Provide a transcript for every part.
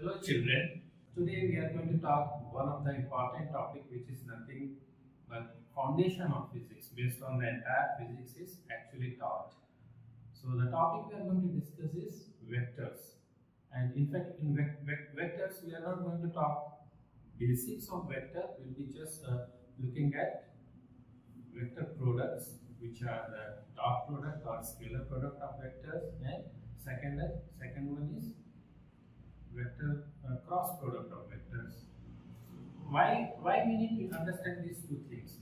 Hello children, today we are going to talk one of the important topic which is nothing but foundation of physics. Based on the entire physics is actually taught. So the topic we are going to discuss is vectors, and in fact in vectors we are not going to talk basics of vector. We'll be just looking at vector products, which are the dot product or scalar product of vectors, and second one is vector cross product of vectors. Why we need to understand these two things?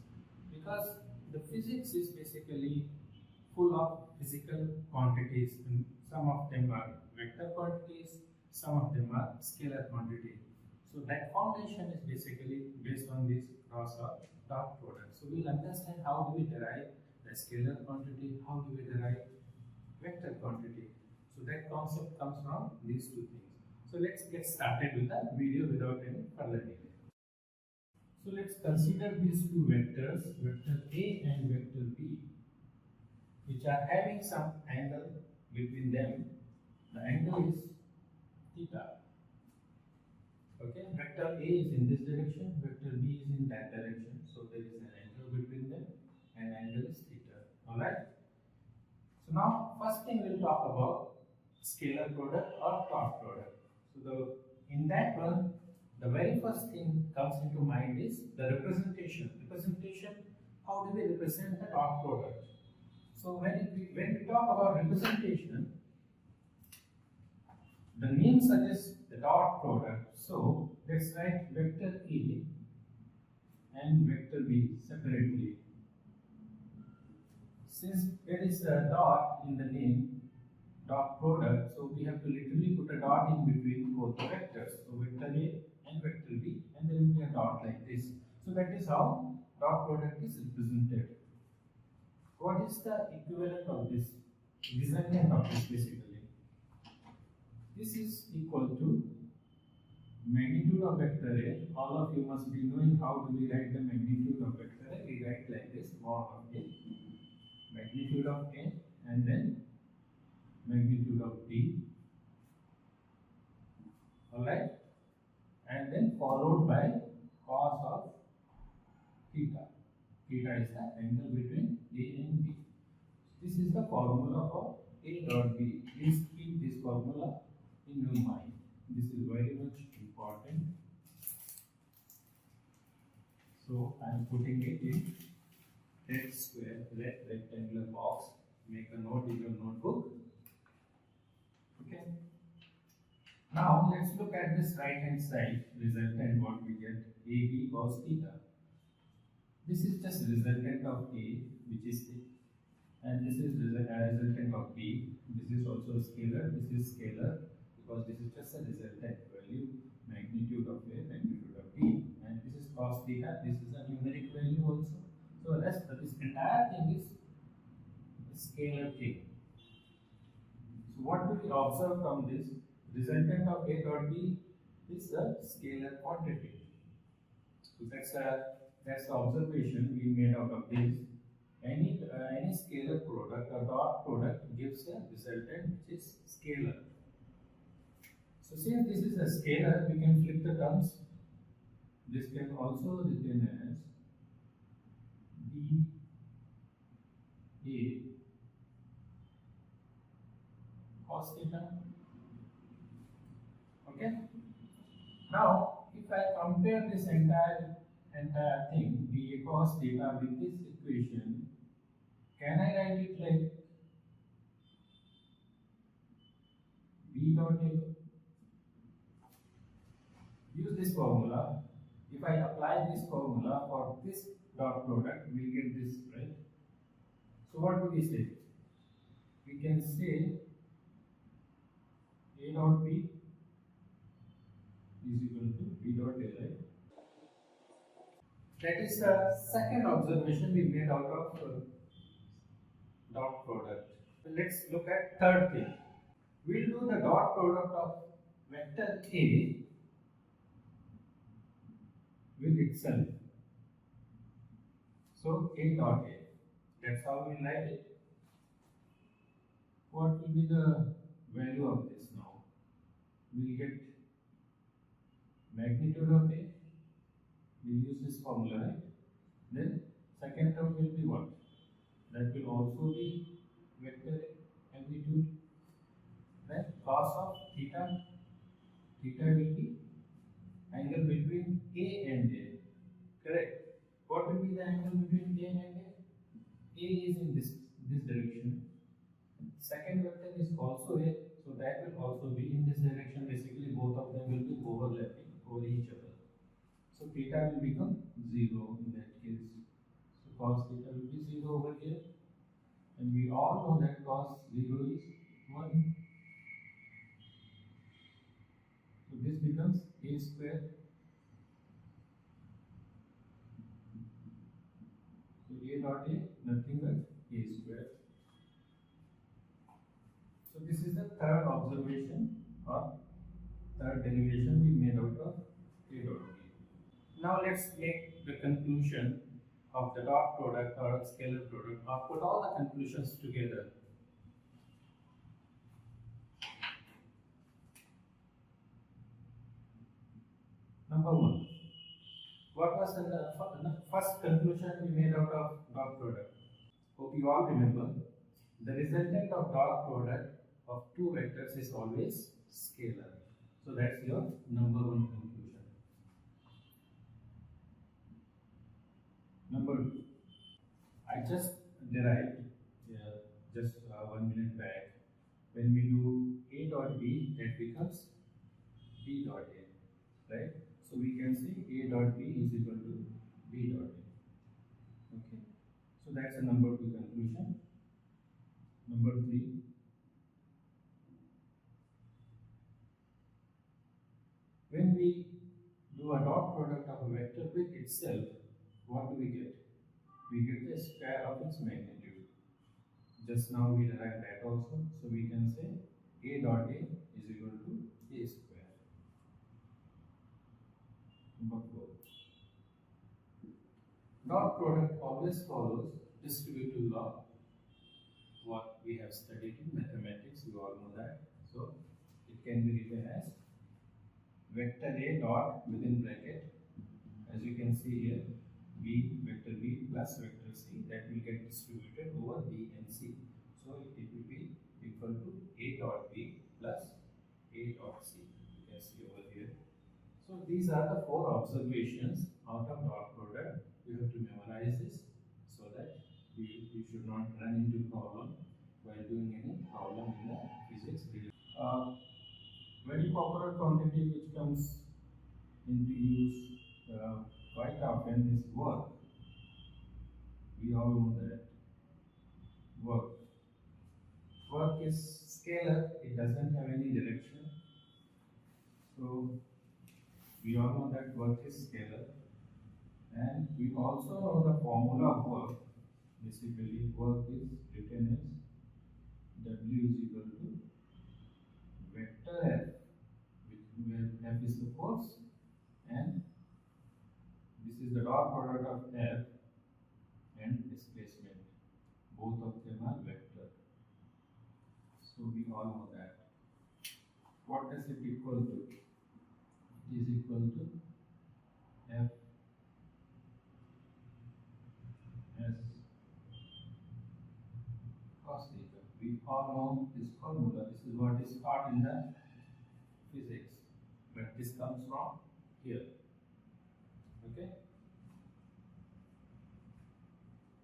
Because the physics is basically full of physical quantities, and some of them are vector quantities, some of them are scalar quantity. So that foundation is basically based on this cross or dot product. So we'll understand how do we derive the scalar quantity, how do we derive vector quantity. So that concept comes from these two things. So let's get started with the video without any further delay. So let's consider these two vectors, vector A and vector B, which are having some angle between them. The angle is theta. Okay, vector A is in this direction, vector B is in that direction. So there is an angle between them, and angle is theta. Alright. So now first thing we'll talk about scalar product or dot product. So in that one, the very first thing comes into mind is the representation. Representation, how do we represent the dot product? So when we talk about representation, the name suggests the dot product. So let's write vector A and vector B separately. Since there is a dot in the name, dot product, so we have to literally put a dot in between both the vectors. So vector A and vector B, and there will be a dot like this. So that is how dot product is represented. What is the equivalent of this? Resultant of this basically. This is equal to magnitude of vector A. All of you must be knowing how do we write the magnitude of vector A. We write like this, mod of A, magnitude of A, and then magnitude of B. Alright, and then followed by cos of theta. Theta is the angle between A and B. This is the formula for A dot B. Please keep this formula in your mind. This is very much important. So I am putting it in red square, red rectangular box. Make a note in your notebook. Okay. Now let's look at this right hand side resultant, what we get, AB cos theta. This is just resultant of A, which is A, and this is resultant of B. This is also scalar, this is scalar, because this is just a resultant value, magnitude of A, magnitude of B, and this is cos theta, this is a numeric value also. So this entire thing is a scalar thing. So what do we observe from this? Resultant of A dot B is a scalar quantity. So that's the observation we made out of this. Any scalar product or dot product gives a resultant which is scalar. So since this is a scalar, we can flip the terms. This can also written as B A cos theta. Okay. Now, if I compare this entire thing, B A cos theta, with this equation, can I write it like B dot A? Use this formula. If I apply this formula for this dot product, we'll get this, right? So what do we say? We can say A dot B is equal to B dot A, right? That is the second observation we made out of dot product. So let's look at third thing. We'll do the dot product of vector A with itself. So A dot A. That's how we write it. What will be the value of this now? We'll get magnitude of A, we use this formula, right? Then second term will be what? That will also be vector amplitude. Then cos of theta, theta will be angle between A and A. Correct. What will be the angle between A and A? A is in this direction. Second vector is also A, so that will also be in this direction. Basically, both of them will be overlapping over each other. So theta will become 0 in that case. So cos theta will be 0 over here. And we all know that cos 0 is 1. So this becomes A square. So A dot A, nothing but A square. So this is the third observation or third derivation we made out of A dot B. Now let's make the conclusion of the dot product or scalar product, or put all the conclusions together. Number one, what was the first conclusion we made out of dot product? Hope you all remember. The resultant of dot product of two vectors is always scalar. So that's your number one conclusion. Number two, I just derived just 1 minute back. When we do A dot B, that becomes B dot A, right? So we can say A dot B is equal to B dot A. Okay. So that's a number two conclusion. Number three, when we do a dot product of a vector with itself, what do we get? We get the square of its magnitude. Just now we derived that also, so we can say A dot A is equal to A square. Number four, dot product always follows distributive law. What we have studied in mathematics, you all know that. So it can be written as vector A dot within bracket, as you can see here, B, vector B plus vector C, that will get distributed over B and C. So it will be equal to A dot B plus A dot C. You can see over here. So these are the four observations out of dot product. You have to memorize this so that you should not run into problem while doing any problem in the physics. Very popular quantity which comes into use quite often is work. We all know that work. Work is scalar, it doesn't have any direction. So we all know that work is scalar. And we also know the formula of work. Basically, work is written as W is equal to vector F, where F is the force, and this is the dot product of F and displacement. Both of them are vector. So we all know that. What does it equal to? It is equal to F S cos theta. We all know this formula. This is what is taught in the physics, but this comes from here. Okay.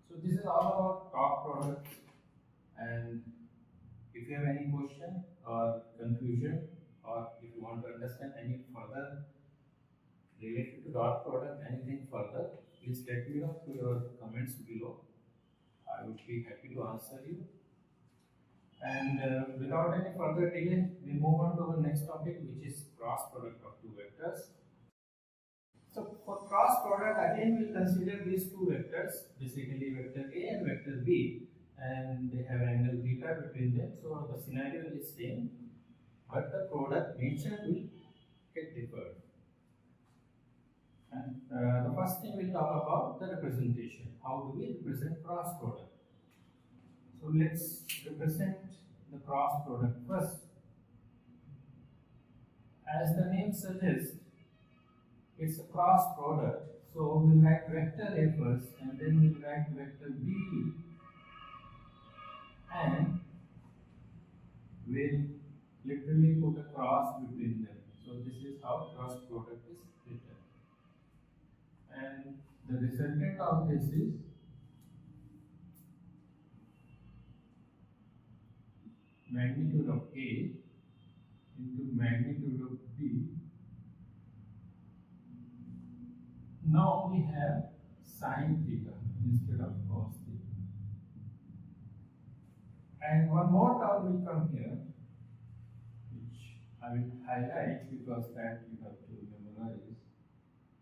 So this is all about dot product, and if you have any question or confusion, or if you want to understand any further related to dot product, anything further, please let me know through your comments below. I would be happy to answer you. And without any further delay, we move on to our next topic, which is cross product of two vectors. So for cross product, again we'll consider these two vectors, basically vector A and vector B, and they have angle theta between them. So the scenario is same, but the product nature will get different. And the first thing we'll talk about the representation. How do we represent cross product? So let's represent the cross product first. As the name suggests, It's a cross product. So we'll write vector A first and then we'll write vector B and we'll literally put a cross between them. So this is how cross product is written. And the resultant of this is magnitude of A into magnitude of B. Now we have sine theta instead of cos theta. And one more term will come here, which I will highlight because that you have to memorize.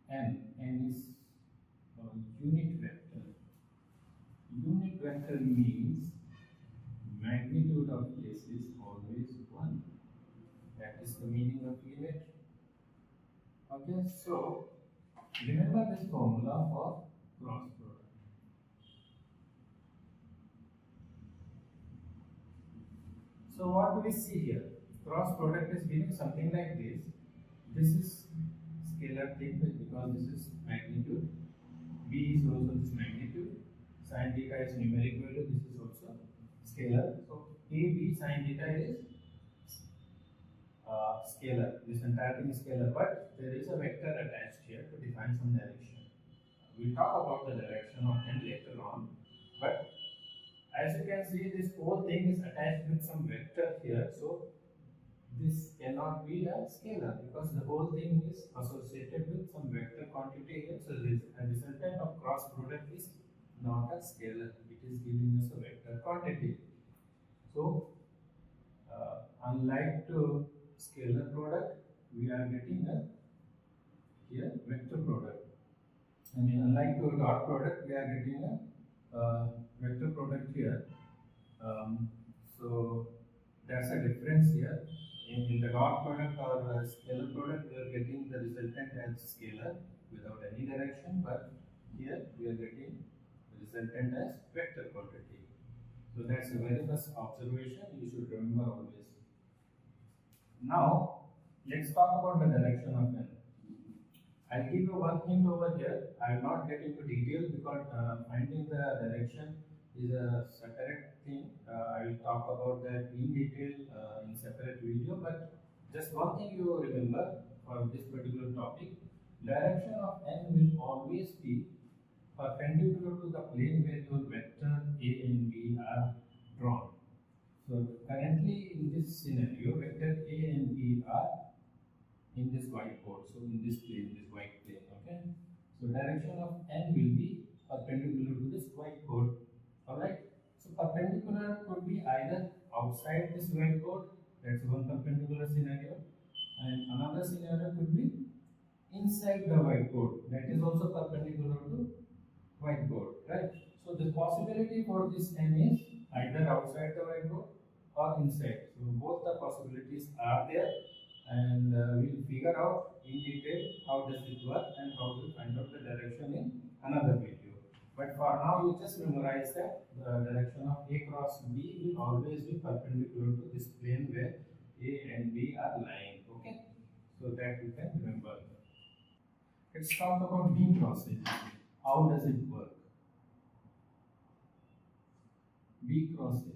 N is unit vector. Unit vector means magnitude of this is always 1. That is the meaning of unit. Okay, so remember this formula for cross product. So what do we see here? Cross product is giving something like this. This is scalar thing because this is magnitude. B is also this magnitude. Sin theta is numeric value. This is also scalar. So A, B, sin theta is scalar. This entire thing is scalar, but there is a vector attached here to define some direction. We'll talk about the direction of n later on, but as you can see, this whole thing is attached with some vector here. So this cannot be a scalar because the whole thing is associated with some vector quantity here. So this a resultant of cross product is not a scalar. It is giving us a vector quantity. So unlike to scalar product, we are getting a here vector product. I mean, unlike to dot product, we are getting a vector product here. So that's a difference here. In the dot product or scalar product, we are getting the resultant as scalar without any direction, but here we are getting the resultant as vector quantity. So that's a very first observation you should remember always. Now let's talk about the direction of n. I'll give you one hint over here. I will not get into detail because finding the direction is a separate thing. I will talk about that in detail in separate video. But just one thing you remember for this particular topic: direction of n will always be perpendicular to the plane where your vector A and B are drawn. So currently in this scenario, vector A and B are in this whiteboard. So in this plane, this white plane, okay? So direction of n will be perpendicular to this whiteboard. Alright? So perpendicular could be either outside this whiteboard, that's one perpendicular scenario, and another scenario could be inside the whiteboard, that is also perpendicular to whiteboard, right? So the possibility for this n is either outside the whiteboard or inside. So both the possibilities are there, and we'll figure out in detail how does it work and how to find out the direction in another video. But for now, you just memorize that the direction of A cross B will always be perpendicular to this plane where A and B are lying. Okay, so that you can remember. Let's talk about B cross A. How does it work? B cross A.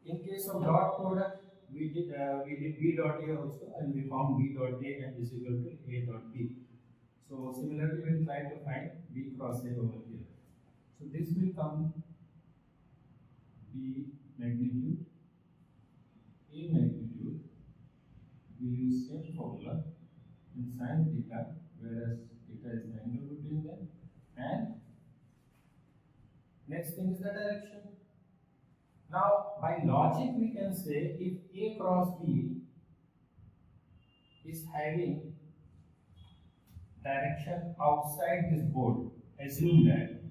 In case of dot product, we did B dot A also, and we found B dot A and is equal to A dot B. So similarly, we will try to find B cross A over here. So this will come B magnitude, A magnitude. We use same formula in sin theta, whereas theta is the angle between them. And next thing is the direction. Now, by logic, we can say if A cross B is having direction outside this board, assume that,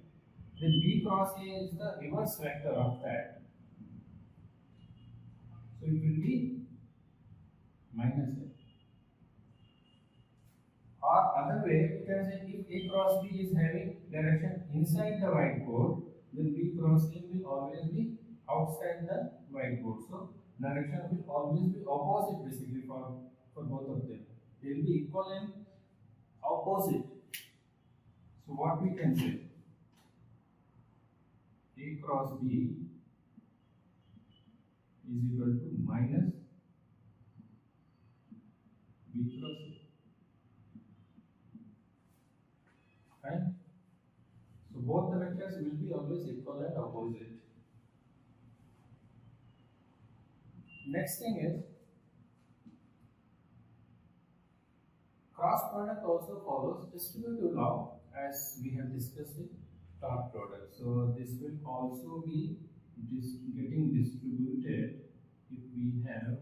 then B cross A is the reverse vector of that. So it will be minus A. Or other way, we can say if A cross B is having direction inside the whiteboard, then B cross A will always be outside the whiteboard. So direction will always be opposite basically for for both of them. They will be equal and opposite. So what we can say, A cross B is equal to minus B cross A. Right? So both the vectors will be always equal and opposite. Next thing is, cross product also follows distributive law as we have discussed in dot product. So this will also be getting distributed if we have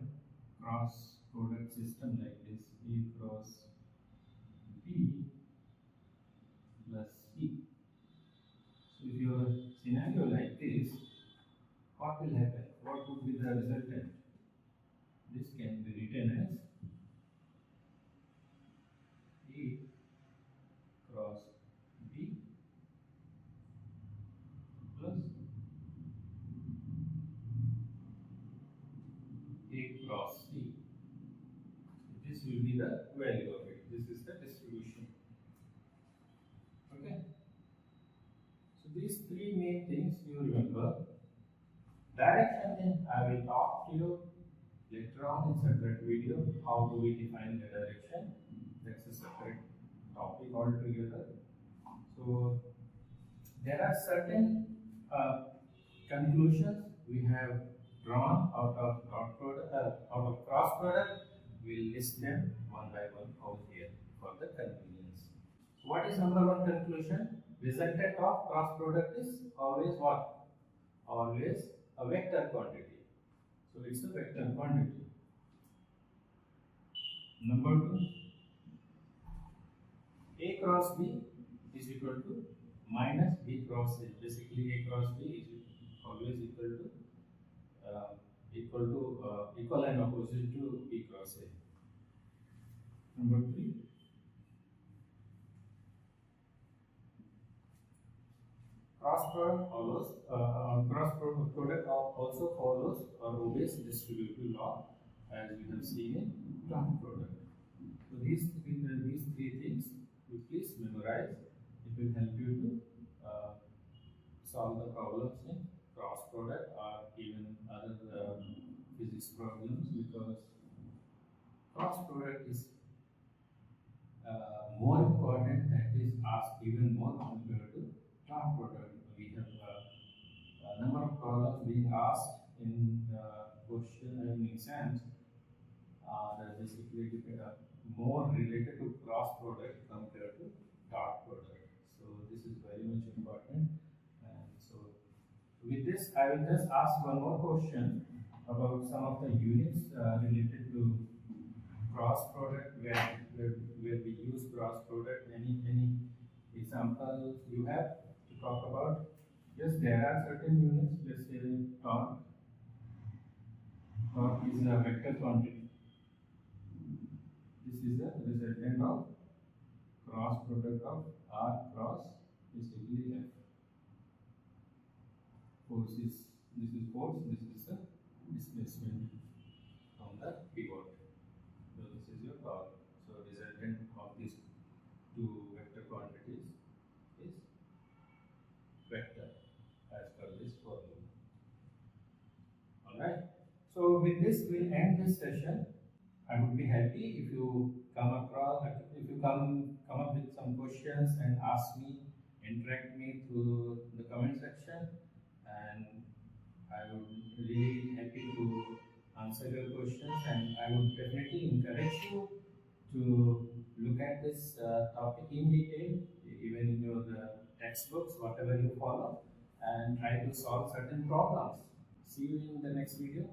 cross product system like this, A cross B plus C. So if you have a scenario like this, what will happen? What would be the resultant? This can be written as A cross B plus A cross C. This will be the value of it. This is the distribution. Okay. So these three main things you remember. Direction, then I will talk to you later on in separate video. How do we define the direction? That's a separate topic altogether. So there are certain conclusions we have drawn out of dot product, out of cross product. We'll list them one by one over here for the convenience. What is number one conclusion? Resultant of cross product is always what? Always a vector quantity. So it's a vector quantity. Number two, A cross B is equal to minus B cross A. Basically, A cross B is always equal and opposite to B cross A. Number three, cross product also follows or obeys distributive law as we have seen in dot product. So these three things you please memorize. It will help you to solve the problems in cross product or even other physics problems, because cross product is more important, that is asked even more compared to dot product. We have a number of problems being asked in question and exams that basically more related to cross product compared to dot product. So this is very much important. And so with this, I will just ask one more question about some of the units related to cross product, where we use cross product. Any example you have to talk about? Yes, there are certain units. Let's say torque. Torque is a vector quantity. This is the resultant of cross product of R cross basically F. Force is, this is force, this is the displacement from the pivot. So this is your torque. So resultant of these two vector quantities is vector as per this formula. Alright. So with this we'll end this session. I would be happy if you come up with some questions and ask me, interact me through the comment section, and I would really happy to answer your questions, and I would definitely encourage you to look at this topic in detail, even in your textbooks, whatever you follow, and try to solve certain problems. See you in the next video.